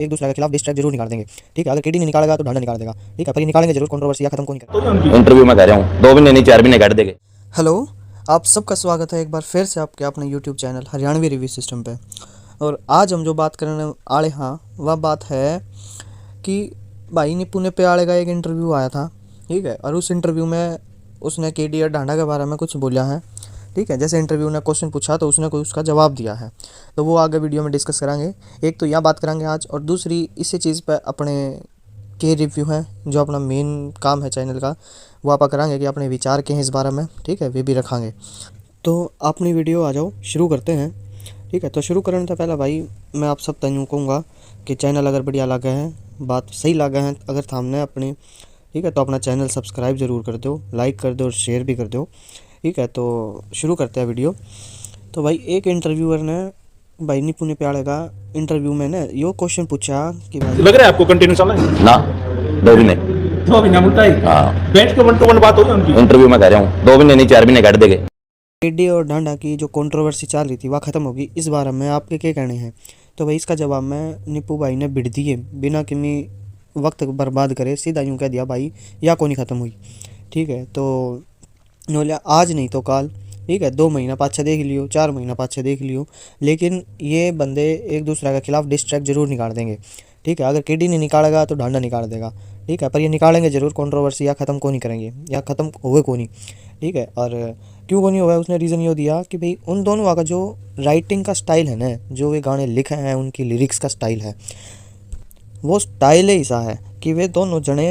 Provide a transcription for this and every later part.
एक दूसरे के खिलाफ डिस्ट्रैक्ट जरूर निकाल देंगे। ठीक है, अगर केडी नहीं निकालेगा तो डांडा निकाल देगा। ठीक है, पर ये निकालेंगे जरूर, कंट्रोवर्सी खत्म कौन करेगा। इंटरव्यू में कह रहा हूँ 2 महीने नहीं 4 महीने काट देंगे। हेलो, आप सबका स्वागत है एक बार फिर से आपके अपने YouTube channel Haryanvi review system पे। और आज हम जो बात करने आए हाँ वह बात है कि भाई निपू ने प्याड़े का एक इंटरव्यू आया था। ठीक है, और उस इंटरव्यू में उसने केडी और डांडा के बारे में कुछ बोला है। ठीक है, जैसे इंटरव्यू ने क्वेश्चन पूछा तो उसने कोई उसका जवाब दिया है, तो वो आगे वीडियो में डिस्कस करेंगे। एक तो यह बात करेंगे आज, और दूसरी इसी चीज़ पर अपने के रिव्यू है जो अपना मेन काम है चैनल का, वो आप कराएंगे कि अपने विचार के हैं इस बारे में। ठीक है, वे भी रखेंगे। तो अपनी वीडियो आ जाओ, शुरू करते हैं। ठीक है, तो शुरू करने से पहले भाई मैं आप सब तक यूँ कहूँगा कि चैनल अगर बढ़िया लगा है, बात सही लगा है अगर सामने अपनी, ठीक है, तो अपना चैनल सब्सक्राइब ज़रूर कर दो, लाइक कर दो और शेयर भी कर दो। ठीक है, तो शुरू करते हैं वीडियो। तो भाई एक इंटरव्यूअर ने भाई निपू ने प्याड़े का इंटरव्यू में ने यो क्वेश्चन पूछा कि भाई लग रहा है आपको कंटिन्यू चल रहा है ना 2 महीने 2 महीना मुल्टा ही हाँ बैठ के 1 to 1 बात होगी उनकी। इंटरव्यू में कह रहा हूँ 2 महीने नहीं 4 महीने काट देंगे। केडी और डांडा की जो कंट्रोवर्सी चल रही थी वह ख़त्म होगी, इस बारे में आपके क्या कहने हैं। तो भाई इसका जवाब में निपू भाई ने बिड़ दिए बिना किसी वक्त बर्बाद करे, सीधा यूँ कह दिया भाई या को नहीं ख़त्म हुई। ठीक है, तो बोलिया आज नहीं तो कल। ठीक है, 2 महीना पाछे देख लियो, 4 महीना पाछे देख लियो, लेकिन ये बंदे एक दूसरे के खिलाफ डिस्ट्रैक्ट जरूर निकाल देंगे। ठीक है, अगर केडी नहीं निकालेगा तो डांडा निकाल देगा। ठीक है, पर ये निकालेंगे जरूर, कंट्रोवर्सी या ख़त्म को नहीं करेंगे या ख़त्म हुए को नहीं। ठीक है, और क्यों को नहीं हुआ है उसने रीज़न ये दिया कि भाई उन दोनों का जो राइटिंग का स्टाइल है ना, जो वे गाने लिखे हैं उनकी लिरिक्स का स्टाइल है, वो स्टाइल ही ऐसा है कि वे दोनों जने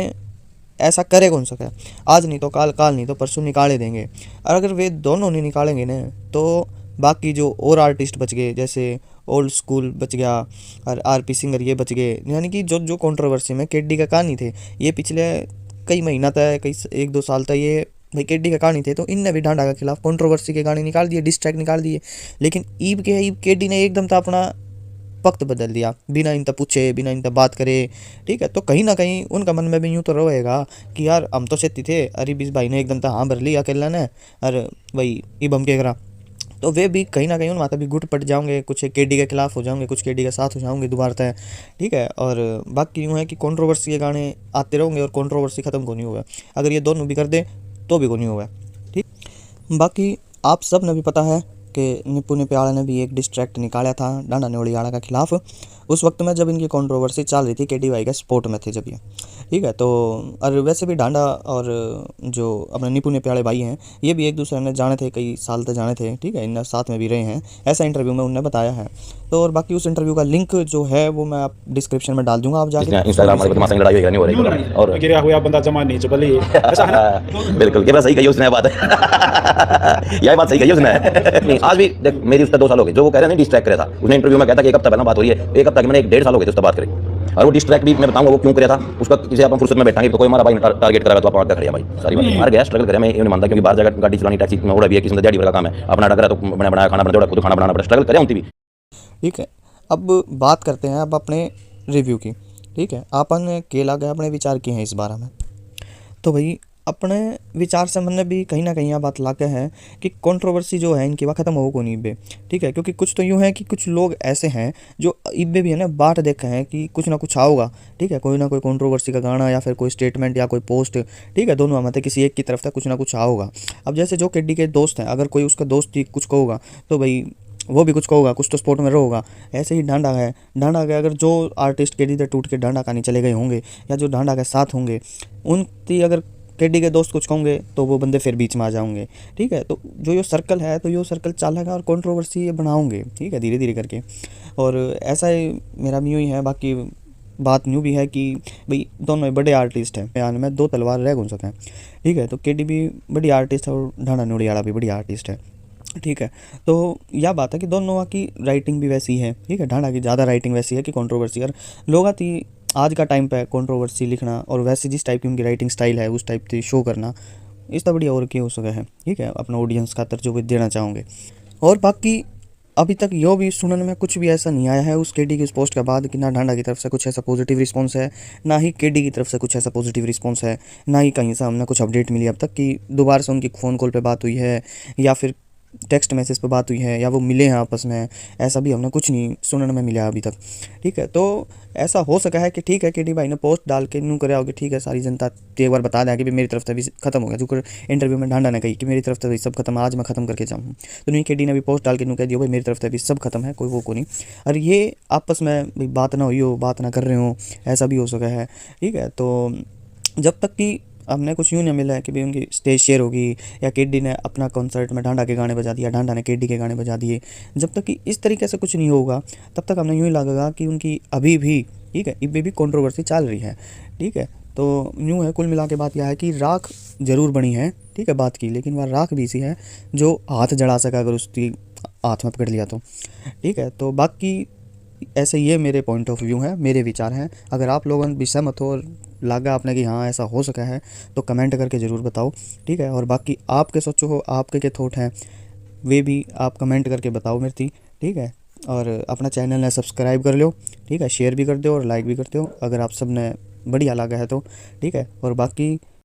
ऐसा करे कौन सके, आज नहीं तो कल, कल नहीं तो परसों निकाले देंगे। और अगर वे दोनों नहीं निकालेंगे ना तो बाकी जो और आर्टिस्ट बच गए, जैसे ओल्ड स्कूल बच गया और आरपी सिंगर ये बच गए, यानी कि जो जो कंट्रोवर्सी में केडी का कहानी थे, ये पिछले कई महीना तक, कई 1-2 साल तक ये भाई केडी का कहानी थे, तो इनने भी डांडा के खिलाफ कंट्रोवर्सी के गाने निकाल दिए, डिस्ट्रैक्ट निकाल दिए। लेकिन ईब केडी ने एकदम तो अपना वक्त बदल दिया, बिना इनसे पूछे, बिना इनसे बात करे। ठीक है, तो कहीं ना कहीं उनका मन में भी यूँ तो रहेगा कि यार हम तो सेती थे, अरे बीस भाई ने एकदम तो हाँ भर लिया अकेला ने, अरे भाई इब हम क्या करा। तो वे भी कहीं ना कहीं उन माता भी गुट पट जाओगे, कुछ केडी के खिलाफ हो जाओगे, कुछ केडी के साथ हो जाओगे दोबारा तय। ठीक है, और बाकी यूँ है कि कंट्रोवर्सी के गाने आते रहेंगे और कंट्रोवर्सी ख़त्म को नहीं होगा। अगर ये दोनों भी कर दे तो भी को नहीं होगा। ठीक, बाकी आप सब ने भी पता है कि निपू ने प्याड़ा ने भी एक डिस्ट्रैक्ट निकाला था डांडा न्योड़ियाड़ा के खिलाफ, उस वक्त में जब इनकी कंट्रोवर्सी चल रही थी, केडी वाई के सपोर्ट में थे जब ये। ठीक है, तो और वैसे भी डांडा और जो अपने निपू ने प्याड़े भाई हैं, ये भी एक दूसरे ने जाने थे, कई साल तक जाने थे। ठीक है, इन साथ में भी रहे हैं, ऐसा इंटरव्यू में उन्होंने बताया है। तो और बाकी उस इंटरव्यू का लिंक जो है वो मैं आप डिस्क्रिप्शन में डाल दूंगा, आप जाके इंस्टाग्राम पर बदमाशी लड़ाई नहीं हो रही और गिरा हुआ बंदा जमा नहीं चबले ऐसा है ना। बिल्कुल ये बात सही कही उसने, बात यही बात सही कही उसने। आज भी देख मेरी उसका 2 साल हो गए, जो वो कह रहे हैं डिस्ट्रैक्ट करे था, उसने इंटरव्यू में कहता कि 1 हफ्ता पहले बात हो रही है, 1 हफ्ता की मैंने 1-1.5 साल हो गए उससे बात करी। और वो डिस्ट्रैक्ट भी मैं बताऊंगा वो क्यों किया था, उसका किसी अपन फुर्सत में बैठांगे तो कोई हमारा भाई टारगेट करेगा तो आप आगे खड़े भाई सारी बात मार गया, स्ट्रगल करे, मैं ये नहीं मानता, क्योंकि बाहर जाकर गाड़ी चलानी, टैक्सी में उड़ा भी है, किसी ने दिहाड़ी का काम है, अपना डगर है तो बना बनाया खाना बनाते, खुद खाना बनाना पड़ा, स्ट्रगल करे उनकी भी। ठीक है, अब बात करते हैं अब अपने रिव्यू की। ठीक है, अपन के लगे अपने विचार किए हैं इस बारे में। तो भाई अपने विचार से मैंने भी कहीं ना कहीं यह बात लाके है कि कंट्रोवर्सी जो है इनकी वह ख़त्म हो को नहीं बे। ठीक है, क्योंकि कुछ तो यूँ है कि कुछ लोग ऐसे हैं जो इब्बे भी है ना बाट देखे हैं कि कुछ ना कुछ आओगा। ठीक है, कोई ना कोई कंट्रोवर्सी का गाना या फिर कोई स्टेटमेंट या कोई पोस्ट, ठीक है, दोनों में किसी एक की तरफ से कुछ ना कुछ आओगा। अब जैसे जो केडी के दोस्त हैं, अगर कोई उसका दोस्त ही कुछ कहोगा तो भाई वो भी कुछ कहोगा, कुछ तो स्पोर्ट में रहोगा। ऐसे ही डांडा है, डांडा के अगर जो आर्टिस्ट केडी से टूट के डांडा का नहीं चले गए होंगे या जो डांडा के साथ होंगे, उनकी अगर केडी के दोस्त कुछ कहोगे तो वो बंदे फिर बीच में आ जाओगे। ठीक है, तो जो ये सर्कल है तो ये सर्कल चलेगा और कंट्रोवर्सी ये बनाओगे। ठीक है, धीरे धीरे करके, और ऐसा ही मेरा भी यूँ ही है। बाकी बात यूँ भी है कि भाई दोनों ही बड़े आर्टिस्ट हैं, यानी में 2 तलवार रह कौन सकते हैं। ठीक है, तो केडी भी बड़ी आर्टिस्ट है और डांडा न्योड़ियाड़ा भी बड़ी आर्टिस्ट है। ठीक है, तो यह बात है कि दोनों की राइटिंग भी वैसी है। ठीक है, डांडा की ज़्यादा राइटिंग वैसी है कि कंट्रोवर्सी, और लोग आती आज का टाइम पे कंट्रोवर्सी लिखना और वैसे जिस टाइप की उनकी राइटिंग स्टाइल है उस टाइप की शो करना, इसका बढ़िया और क्या हो सका है। ठीक है, अपना ऑडियंस खातर जो भी देना चाहोगे। और बाकी अभी तक यो भी सुनने में कुछ भी ऐसा नहीं आया है उस केडी की उस पोस्ट के बाद कि ना डांडा की तरफ से कुछ ऐसा पॉजिटिव रिस्पॉन्स है, ना ही केडी की तरफ से कुछ ऐसा पॉजिटिव रिस्पॉन्स है, ना ही कहीं से हमने कुछ अपडेट मिली अब तक कि दोबारा से उनकी फ़ोन कॉल पे बात हुई है या फिर टेक्स्ट मैसेज पे बात हुई है या वो मिले हैं आपस में, ऐसा भी हमने कुछ नहीं सुनने में मिला अभी तक। ठीक है, तो ऐसा हो सका है कि ठीक है केडी भाई ने पोस्ट डाल के न्यू करे होगे, ठीक है सारी जनता ते एक बार बता दें कि भाई मेरी तरफ से भी खत्म हो गया, जो इंटरव्यू में ढांडा ने कही कि मेरी तरफ से भी सब खत्म, आज मैं खत्म करके जाऊँ। तो नहीं, केडी ने भी पोस्ट डाल के न्यू कह दिया भाई मेरी तरफ से भी सब खत्म है, कोई वो को नहीं। और ये आपस में भाई बात ना हुई हो, बात ना कर रहे हो, ऐसा भी हो सका है। ठीक है, तो जब तक कि हमने कुछ यूँ नहीं मिला है कि भाई उनकी स्टेज शेयर होगी या केडी ने अपना कॉन्सर्ट में ढांडा के गाने बजा दिया, ढांडा ने केडी के गाने बजा दिए, जब तक कि इस तरीके से कुछ नहीं होगा तब तक हमें यूँ ही लगेगा कि उनकी अभी भी, ठीक है, इब भी कंट्रोवर्सी चल रही है। ठीक है, तो यूँ है, कुल मिला के बात यह है कि राख ज़रूर बनी है, ठीक है बात की, लेकिन वह राख भी सी है जो हाथ जला सका अगर उसकी हाथ में पकड़ लिया तो। ठीक है, तो बाकी ऐसे ये मेरे पॉइंट ऑफ व्यू हैं, मेरे विचार हैं। अगर आप लोगों भी सहमत हो, लगा आपने कि हाँ ऐसा हो सका है, तो कमेंट करके ज़रूर बताओ। ठीक है, और बाकी आपके सोचो हो, आपके क्या थॉट हैं, वे भी आप कमेंट करके बताओ मेरी। ठीक है, और अपना चैनल ने सब्सक्राइब कर लो। ठीक है, शेयर भी कर दो और लाइक भी कर दो अगर आप सब ने बढ़िया लगा है तो। ठीक है, और बाकी